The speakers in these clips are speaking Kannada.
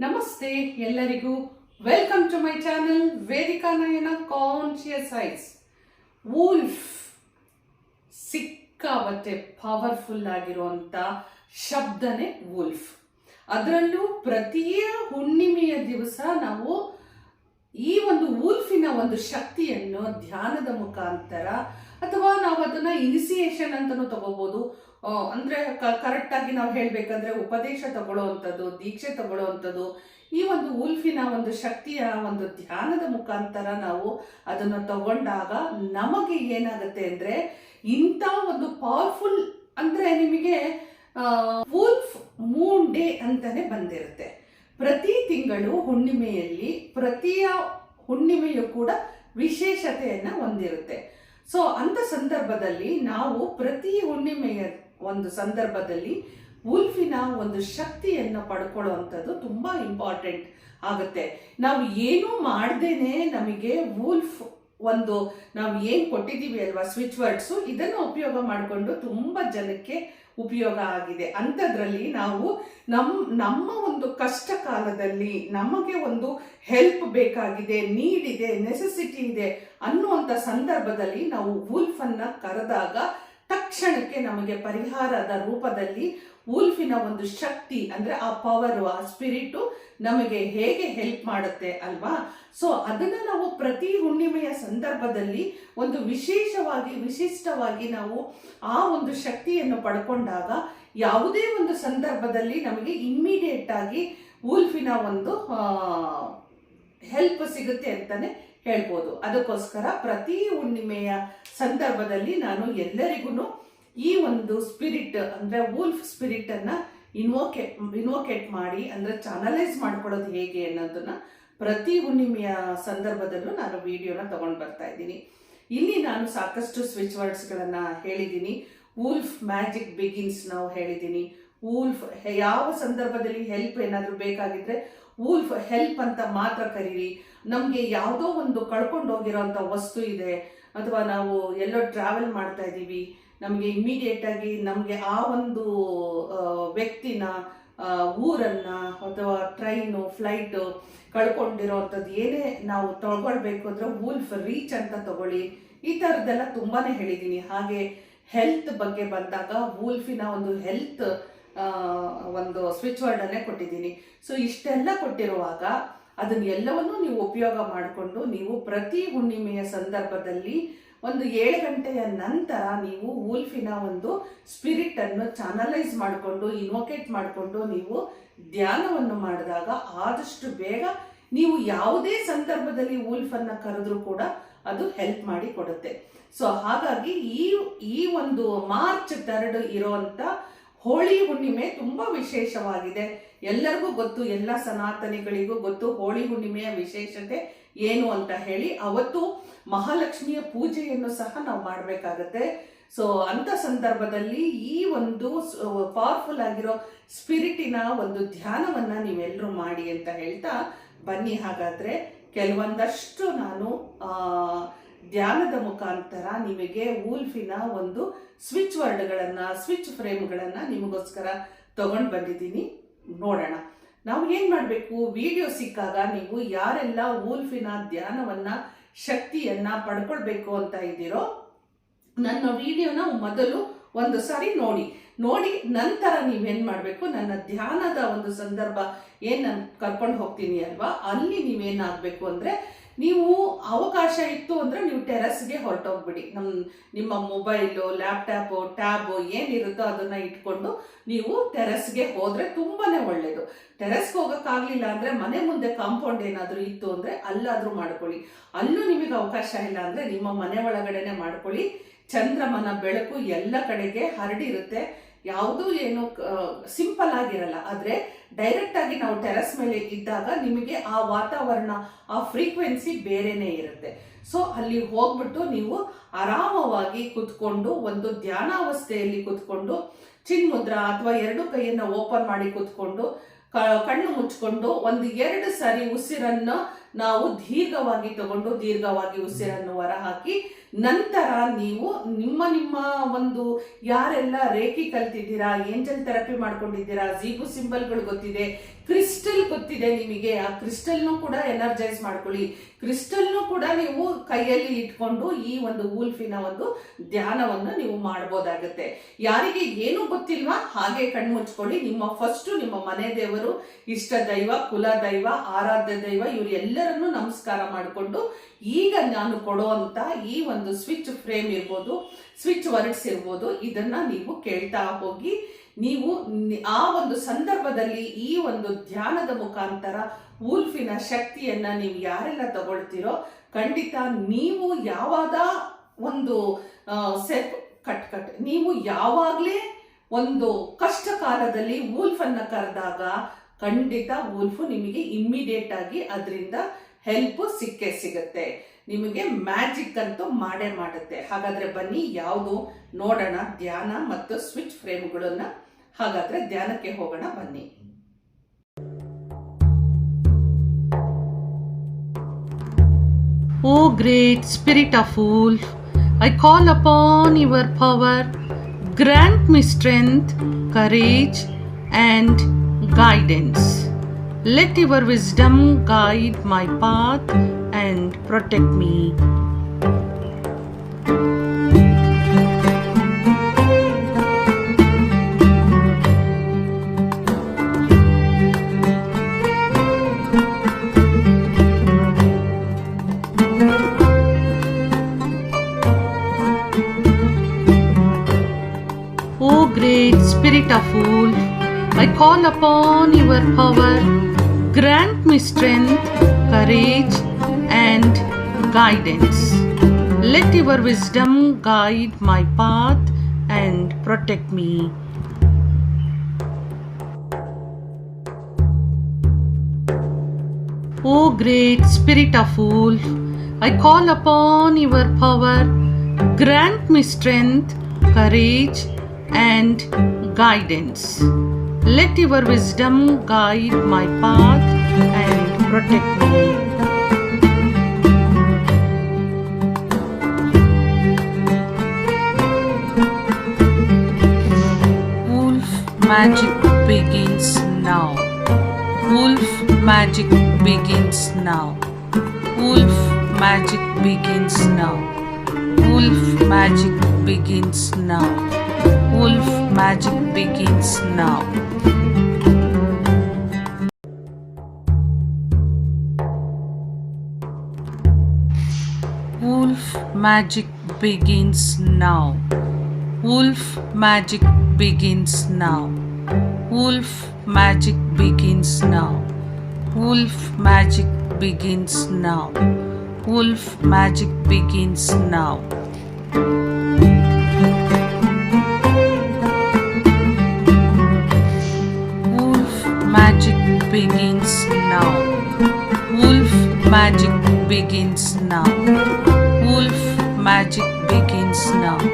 ನಮಸ್ತೆ ಎಲ್ಲರಿಗೂ. Welcome to my channel Vedika Nayana conscious eyes. Wolf ಸಿಕ್ಕಾಬಟ್ಟೆ ಪವರ್ಫುಲ್ ಆಗಿರುವಂತ ಶಬ್ದನೇ ವೂಲ್ಫ್. ಅದರಲ್ಲೂ ಪ್ರತಿಯ ಹುಣ್ಣಿಮೆಯ ದಿವಸ ನಾವು ಈ ಒಂದು ವೂಲ್ಫಿನ ಒಂದು ಶಕ್ತಿಯನ್ನು ಧ್ಯಾನದ ಮುಖಾಂತರ ಅಥವಾ ನಾವು ಅದನ್ನ ಇನಿಸಿಯೇಷನ್ ಅಂತಾನೂ ತಗೋಬಹುದು. ಅಂದ್ರೆ ಕರೆಕ್ಟ್ ಆಗಿ ನಾವು ಹೇಳ್ಬೇಕಂದ್ರೆ ಉಪದೇಶ ತಗೊಳ್ಳೋವಂಥದ್ದು, ದೀಕ್ಷೆ ತಗೊಳ್ಳೋವಂಥದ್ದು, ಈ ಒಂದು ವೂಲ್ಫಿನ ಒಂದು ಶಕ್ತಿಯ ಒಂದು ಧ್ಯಾನದ ಮುಖಾಂತರ ನಾವು ಅದನ್ನು ತಗೊಂಡಾಗ ನಮಗೆ ಏನಾಗುತ್ತೆ ಅಂದ್ರೆ ಇಂಥ ಒಂದು ಪವರ್ಫುಲ್ ಅಂದ್ರೆ ನಿಮಗೆ ವೂಲ್ಫ್ ಮೂನ್ ಡೇ ಅಂತಾನೆ ಬಂದಿರುತ್ತೆ. ಪ್ರತಿ ತಿಂಗಳು ಹುಣ್ಣಿಮೆಯಲ್ಲಿ ಪ್ರತಿಯ ಹುಣ್ಣಿಮೆಯು ಕೂಡ ವಿಶೇಷತೆಯನ್ನ ಹೊಂದಿರುತ್ತೆ. ಸೊ ಅಂತ ಸಂದರ್ಭದಲ್ಲಿ ನಾವು ಪ್ರತಿ ಹುಣ್ಣಿಮೆಯ ಒಂದು ಸಂದರ್ಭದಲ್ಲಿ ವೂಲ್ಫಿನ ಒಂದು ಶಕ್ತಿಯನ್ನು ಪಡ್ಕೊಳ್ಳುವಂಥದ್ದು ತುಂಬಾ ಇಂಪಾರ್ಟೆಂಟ್ ಆಗುತ್ತೆ. ನಾವು ಏನೂ ಮಾಡ್ದೇನೆ ನಮಗೆ ವೂಲ್ಫ್ ಒಂದು ನಾವು ಏನ್ ಕೊಟ್ಟಿದ್ದೀವಿ ಅಲ್ವಾ ಸ್ವಿಚ್ ವರ್ಡ್ಸು, ಇದನ್ನು ಉಪಯೋಗ ಮಾಡಿಕೊಂಡು ತುಂಬಾ ಜನಕ್ಕೆ ಉಪಯೋಗ ಆಗಿದೆ. ಅಂಥದ್ರಲ್ಲಿ ನಾವು ನಮ್ಮ ಒಂದು ಕಷ್ಟ ಕಾಲದಲ್ಲಿ ನಮಗೆ ಒಂದು ಹೆಲ್ಪ್ ಬೇಕಾಗಿದೆ, ನೀಡ್ ಇದೆ, ನೆಸೆಸಿಟಿ ಇದೆ ಅನ್ನುವಂಥ ಸಂದರ್ಭದಲ್ಲಿ ನಾವು ವೂಲ್ಫ್ ಅನ್ನ ಕರೆದಾಗ ತಕ್ಷಣಕ್ಕೆ ನಮಗೆ ಪರಿಹಾರದ ರೂಪದಲ್ಲಿ ವೂಲ್ಫಿನ ಒಂದು ಶಕ್ತಿ ಅಂದ್ರೆ ಆ ಪವರ್, ಆ ಸ್ಪಿರಿಟ್ ನಮಗೆ ಹೇಗೆ ಹೆಲ್ಪ್ ಮಾಡುತ್ತೆ ಅಲ್ವಾ. ಸೊ ಅದನ್ನ ನಾವು ಪ್ರತಿ ಹುಣ್ಣಿಮೆಯ ಸಂದರ್ಭದಲ್ಲಿ ಒಂದು ವಿಶಿಷ್ಟವಾಗಿ ನಾವು ಆ ಒಂದು ಶಕ್ತಿಯನ್ನು ಪಡ್ಕೊಂಡಾಗ ಯಾವುದೇ ಒಂದು ಸಂದರ್ಭದಲ್ಲಿ ನಮಗೆ ಇಮ್ಮಿಡಿಯೇಟ್ ಆಗಿ ವೂಲ್ಫಿನ ಒಂದು ಹೆಲ್ಪ್ ಸಿಗುತ್ತೆ ಅಂತಾನೆ ಹೇಳ್ಬೋದು. ಅದಕ್ಕೋಸ್ಕರ ಪ್ರತಿ ಹುಣ್ಣಿಮೆಯ ಸಂದರ್ಭದಲ್ಲಿ ನಾನು ಎಲ್ಲರಿಗೂ ಈ ಒಂದು ಸ್ಪಿರಿಟ್ ಅಂದ್ರೆ ವೂಲ್ಫ್ ಸ್ಪಿರಿಟ್ ಅನ್ನ ಇನ್ವೋಕೇಟ್ ಮಾಡಿ ಅಂದ್ರೆ ಚಾನಲೈಸ್ ಮಾಡ್ಕೊಳ್ಳೋದು ಹೇಗೆ ಅನ್ನೋದನ್ನ ಪ್ರತಿ ಹುಣ್ಣಿಮೆಯ ಸಂದರ್ಭದಲ್ಲೂ ನಾನು ವಿಡಿಯೋನ ತಗೊಂಡು ಬರ್ತಾ ಇದ್ದೀನಿ. ಇಲ್ಲಿ ನಾನು ಸಾಕಷ್ಟು ಸ್ವಿಚ್ ವರ್ಡ್ಸ್ ಗಳನ್ನ ಹೇಳಿದ್ದೀನಿ. ವೂಲ್ಫ್ ಮ್ಯಾಜಿಕ್ ಬಿಗಿನ್ಸ್ ನಾವು ಹೇಳಿದ್ದೀನಿ. ವೂಲ್ಫ್ ಯಾವ ಸಂದರ್ಭದಲ್ಲಿ ಹೆಲ್ಪ್ ಏನಾದರೂ ಬೇಕಾಗಿದ್ರೆ ವೂಲ್ಫ್ ಹೆಲ್ಪ್ ಅಂತ ಮಾತ್ರ ಕರೀರಿ. ನಮಗೆ ಯಾವುದೋ ಒಂದು ಕಳ್ಕೊಂಡು ಹೋಗಿರೋಂಥ ವಸ್ತು ಇದೆ ಅಥವಾ ನಾವು ಎಲ್ಲೋ ಟ್ರಾವೆಲ್ ಮಾಡ್ತಾ ಇದ್ದೀವಿ, ನಮಗೆ ಇಮಿಡಿಯೇಟ್ ಆಗಿ ನಮಗೆ ಆ ಒಂದು ವ್ಯಕ್ತಿನ, ಊರನ್ನ ಅಥವಾ ಟ್ರೈನು, ಫ್ಲೈಟ್ ಕಳ್ಕೊಂಡಿರೋಂಥದ್ದು ಏನೇ ನಾವು ತಗೊಳ್ಬೇಕು ಅಂದ್ರೆ ವೂಲ್ಫ್ ರೀಚ್ ಅಂತ ತಗೊಳ್ಳಿ. ಈ ಥರದ್ದೆಲ್ಲ ತುಂಬಾನೇ ಹೇಳಿದ್ದೀನಿ. ಹಾಗೆ ಹೆಲ್ತ್ ಬಗ್ಗೆ ಬಂದಾಗ ವೂಲ್ಫಿನ ಒಂದು ಹೆಲ್ತ್ ಒಂದು ಸ್ವಿಚ್ ವರ್ಡ್ ಅನ್ನೇ ಕೊಟ್ಟಿದ್ದೀನಿ. ಸೊ ಇಷ್ಟೆಲ್ಲ ಕೊಟ್ಟಿರುವಾಗ ಅದನ್ನ ಎಲ್ಲವನ್ನೂ ನೀವು ಉಪಯೋಗ ಮಾಡಿಕೊಂಡು ನೀವು ಪ್ರತಿ ಹುಣ್ಣಿಮೆಯ ಸಂದರ್ಭದಲ್ಲಿ ಒಂದು 7 ಗಂಟೆಯ ನಂತರ ನೀವು ವೂಲ್ಫಿನ ಒಂದು ಸ್ಪಿರಿಟ್ ಅನ್ನು ಚಾನಲೈಸ್ ಮಾಡಿಕೊಂಡು ಇನ್ವೋಕೇಟ್ ಮಾಡಿಕೊಂಡು ನೀವು ಧ್ಯಾನವನ್ನು ಮಾಡಿದಾಗ ಆದಷ್ಟು ಬೇಗ ನೀವು ಯಾವುದೇ ಸಂದರ್ಭದಲ್ಲಿ ವೂಲ್ಫ್ ಅನ್ನ ಕರೆದ್ರೂ ಕೂಡ ಅದು ಹೆಲ್ಪ್ ಮಾಡಿ ಕೊಡುತ್ತೆ. ಸೊ ಹಾಗಾಗಿ ಈ ಒಂದು ಮಾರ್ಚ್ 3 ಇರುವಂತ ಹೋಳಿ ಹುಣ್ಣಿಮೆ ತುಂಬಾ ವಿಶೇಷವಾಗಿದೆ. ಎಲ್ಲರಿಗೂ ಗೊತ್ತು, ಎಲ್ಲ ಸನಾತನಿಗಳಿಗೂ ಗೊತ್ತು ಹೋಳಿ ಹುಣ್ಣಿಮೆಯ ವಿಶೇಷತೆ ಏನು ಅಂತ ಹೇಳಿ. ಅವತ್ತು ಮಹಾಲಕ್ಷ್ಮಿಯ ಪೂಜೆಯನ್ನು ಸಹ ನಾವು ಮಾಡಬೇಕಾಗತ್ತೆ. ಸೊ ಅಂತ ಸಂದರ್ಭದಲ್ಲಿ ಈ ಒಂದು ಪವರ್ಫುಲ್ ಆಗಿರೋ ಸ್ಪಿರಿಟಿನ ಒಂದು ಧ್ಯಾನವನ್ನ ನೀವೆಲ್ಲರೂ ಮಾಡಿ ಅಂತ ಹೇಳ್ತಾ ಬನ್ನಿ. ಹಾಗಾದ್ರೆ ಕೆಲವೊಂದಷ್ಟು ನಾನು ಧ್ಯಾನದ ಮುಖಾಂತರ ನಿಮಗೆ ವೂಲ್ಫಿನ ಒಂದು ಸ್ವಿಚ್ ವರ್ಡ್ಗಳನ್ನ, ಸ್ವಿಚ್ ಫ್ರೇಮ್ಗಳನ್ನ ನಿಮಗೋಸ್ಕರ ತಗೊಂಡು ಬಂದಿದ್ದೀನಿ. ನೋಡೋಣ ನಾವು ಏನ್ ಮಾಡಬೇಕು. ವಿಡಿಯೋ ಸಿಕ್ಕಾಗ ನೀವು ಯಾರೆಲ್ಲ ವೂಲ್ಫಿನ ಧ್ಯಾನವನ್ನ, ಶಕ್ತಿಯನ್ನ ಪಡ್ಕೊಳ್ಬೇಕು ಅಂತ ಇದ್ದೀರೋ ನನ್ನ ವಿಡಿಯೋನ ಮೊದಲು ಒಂದು ಸಾರಿ ನೋಡಿ ನಂತರ ನೀವೇನ್ ಮಾಡಬೇಕು, ನನ್ನ ಧ್ಯಾನದ ಒಂದು ಸಂದರ್ಭ ಏನ್ ನಾನು ಕರ್ಕೊಂಡು ಹೋಗ್ತೀನಿ ಅಲ್ವಾ, ಅಲ್ಲಿ ನೀವೇನಾಗಬೇಕು ಅಂದ್ರೆ ನೀವು ಅವಕಾಶ ಇತ್ತು ಅಂದ್ರೆ ನೀವು ಟೆರಸ್ಗೆ ಹೊರಟೋಗ್ಬಿಡಿ. ನಿಮ್ಮ ಮೊಬೈಲು, ಲ್ಯಾಪ್ಟಾಪು, ಟ್ಯಾಬು ಏನಿರುತ್ತೋ ಅದನ್ನ ಇಟ್ಕೊಂಡು ನೀವು ಟೆರಸ್ಗೆ ಹೋದ್ರೆ ತುಂಬಾನೇ ಒಳ್ಳೇದು. ಟೆರಸ್ಗೆ ಹೋಗಕ್ಕಾಗ್ಲಿಲ್ಲ ಅಂದ್ರೆ ಮನೆ ಮುಂದೆ ಕಾಂಪೌಂಡ್ ಏನಾದ್ರೂ ಇತ್ತು ಅಂದ್ರೆ ಅಲ್ಲಾದ್ರೂ ಮಾಡ್ಕೊಳ್ಳಿ. ಅಲ್ಲೂ ನಿಮಗೆ ಅವಕಾಶ ಇಲ್ಲ ಅಂದ್ರೆ ನಿಮ್ಮ ಮನೆ ಒಳಗಡೆನೆ ಮಾಡ್ಕೊಳ್ಳಿ. ಚಂದ್ರಮನ ಬೆಳಕು ಎಲ್ಲ ಕಡೆಗೆ ಹರಡಿರುತ್ತೆ. ಯಾವುದೂ ಏನು ಸಿಂಪಲ್ ಆಗಿರಲ್ಲ. ಆದ್ರೆ ಡೈರೆಕ್ಟ್ ಆಗಿ ನಾವು ಟೆರಸ್ ಮೇಲೆ ಇದ್ದಾಗ ನಿಮಗೆ ಆ ವಾತಾವರಣ, ಆ ಫ್ರೀಕ್ವೆನ್ಸಿ ಬೇರೆನೇ ಇರುತ್ತೆ. ಸೊ ಅಲ್ಲಿ ಹೋಗ್ಬಿಟ್ಟು ನೀವು ಆರಾಮವಾಗಿ ಕುತ್ಕೊಂಡು ಒಂದು ಧ್ಯಾನಾವಸ್ಥೆಯಲ್ಲಿ ಕುತ್ಕೊಂಡು ಚಿನ್ಮುದ್ರ ಅಥವಾ 2 ಕೈಯನ್ನ ಓಪನ್ ಮಾಡಿ ಕುತ್ಕೊಂಡು ಕಣ್ಣು ಮುಚ್ಕೊಂಡು ಒಂದು 2 ಸಾರಿ ಉಸಿರನ್ನ ನಾವು ದೀರ್ಘವಾಗಿ ತಗೊಂಡು ದೀರ್ಘವಾಗಿ ಉಸಿರನ್ನು ಹೊರಹಾಕಿ ನಂತರ ನೀವು ನಿಮ್ಮ ಒಂದು ಯಾರೆಲ್ಲ ರೇಖಿ ಕಲ್ತಿದ್ದೀರಾ, ಏಂಜಲ್ ಥೆರಪಿ ಮಾಡ್ಕೊಂಡಿದ್ದೀರಾ, ಝೀಗು ಸಿಂಬಲ್ಗಳು ಗೊತ್ತಿದೆ, ಕ್ರಿಸ್ಟಲ್ ಗೊತ್ತಿದೆ ನಿಮಗೆ, ಆ ಕ್ರಿಸ್ಟಲ್ನು ಕೂಡ ಎನರ್ಜೈಸ್ ಮಾಡ್ಕೊಳ್ಳಿ. ಕ್ರಿಸ್ಟಲ್ನು ಕೂಡ ನೀವು ಕೈಯಲ್ಲಿ ಇಟ್ಕೊಂಡು ಈ ಒಂದು ವೂಲ್ಫಿನ ಒಂದು ಧ್ಯಾನವನ್ನು ನೀವು ಮಾಡ್ಬೋದಾಗತ್ತೆ. ಯಾರಿಗೆ ಏನು ಗೊತ್ತಿಲ್ವಾ ಹಾಗೆ ಕಣ್ಮುಚ್ಕೊಳ್ಳಿ. ನಿಮ್ಮ ಮನೆ ದೇವರು, ಇಷ್ಟ ದೈವ, ಕುಲ ದೈವ, ಆರಾಧ್ಯ ದೈವ ಇವರೆಲ್ಲರನ್ನು ನಮಸ್ಕಾರ ಮಾಡಿಕೊಂಡು ಈಗ ನಾನು ಕೊಡುವಂತ ಈ ಒಂದು ಸ್ವಿಚ್ ಫ್ರೇಮ್ ಇರ್ಬೋದು, ಸ್ವಿಚ್ ವರ್ಡ್ಸ್ ಇರ್ಬೋದು, ಇದನ್ನ ನೀವು ಕೇಳ್ತಾ ಹೋಗಿ. ನೀವು ಆ ಒಂದು ಸಂದರ್ಭದಲ್ಲಿ ಈ ಒಂದು ಧ್ಯಾನದ ಮುಖಾಂತರ ವೂಲ್ಫಿನ ಶಕ್ತಿಯನ್ನ ನೀವು ಯಾರೆಲ್ಲ ತಗೊಳ್ತೀರೋ ಖಂಡಿತ ನೀವು ಯಾವಾಗ ಒಂದು ನೀವು ಯಾವಾಗಲೇ ಒಂದು ಕಷ್ಟ ಕಾಲದಲ್ಲಿ ವೂಲ್ಫ್ ಅನ್ನ ಕರೆದಾಗ ಖಂಡಿತ ವೂಲ್ಫ್ ನಿಮಗೆ ಇಮ್ಮಿಡಿಯೇಟ್ ಆಗಿ ಅದರಿಂದ ಹೆಲ್ಪ್ ಸಿಗುತ್ತೆ. ನಿಮಗೆ ಮ್ಯಾಜಿಕ್ ಅಂತೂ ಮಾಡೇ ಮಾಡುತ್ತೆ. ಹಾಗಾದ್ರೆ ಬನ್ನಿ ಯಾವುದು ನೋಡೋಣ, ಧ್ಯಾನ ಮತ್ತು ಸ್ವಿಚ್ ಫ್ರೇಮ್ಗಳನ್ನ. ಹಾಗಾದ್ರೆ ಧ್ಯಾನಕ್ಕೆ ಹೋಗೋಣ ಬನ್ನಿ. O great spirit of wolf, I call upon your power. Grant me strength, courage, and guidance. Let your wisdom guide my path and protect me. O great spirit of wolf, I call upon your power. Grant me strength, courage, and guidance. Let your wisdom guide my path and protect me. O great spirit of wolf, I call upon your power. Grant me strength, courage, and guidance. Let your wisdom guide my path and protect me. Wolf magic begins now. Wolf magic begins now. Wolf magic begins now. Wolf magic begins now. Wolf magic begins now. Wolf magic begins now. Wolf magic begins now. Wolf magic begins now. Wolf magic begins now. Wolf magic begins now. Magic begins now. Wolf magic begins now. Wolf magic begins now.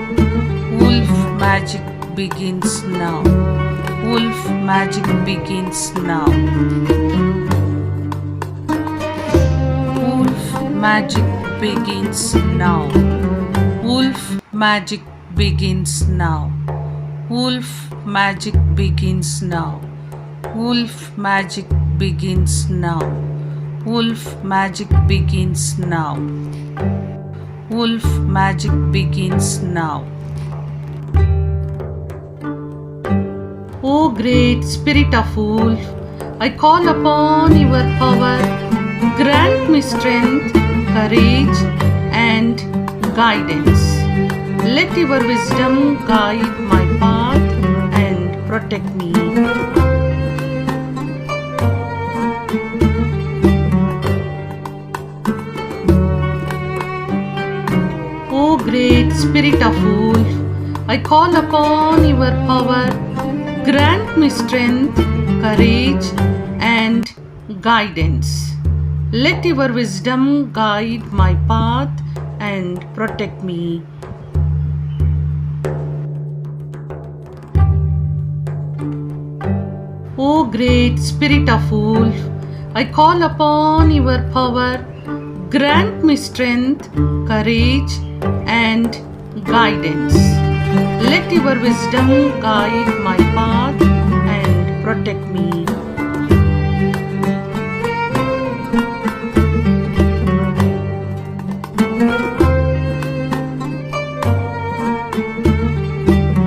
Wolf magic begins now. Wolf magic begins now. Wolf magic begins now. Wolf magic begins now. Wolf magic begins now. Wolf magic begins now. Wolf magic begins now. Wolf magic begins now. O great spirit of wolf, I call upon your power. Grant me strength, courage, and guidance. Let your wisdom guide my path and protect me. O great spirit of wolf, I call upon your power. Grant me strength, courage, and guidance. Let your wisdom guide my path and protect me. O great spirit of wolf, I call upon your power. Grant me strength, courage, and guidance. Let your wisdom guide my path and protect me.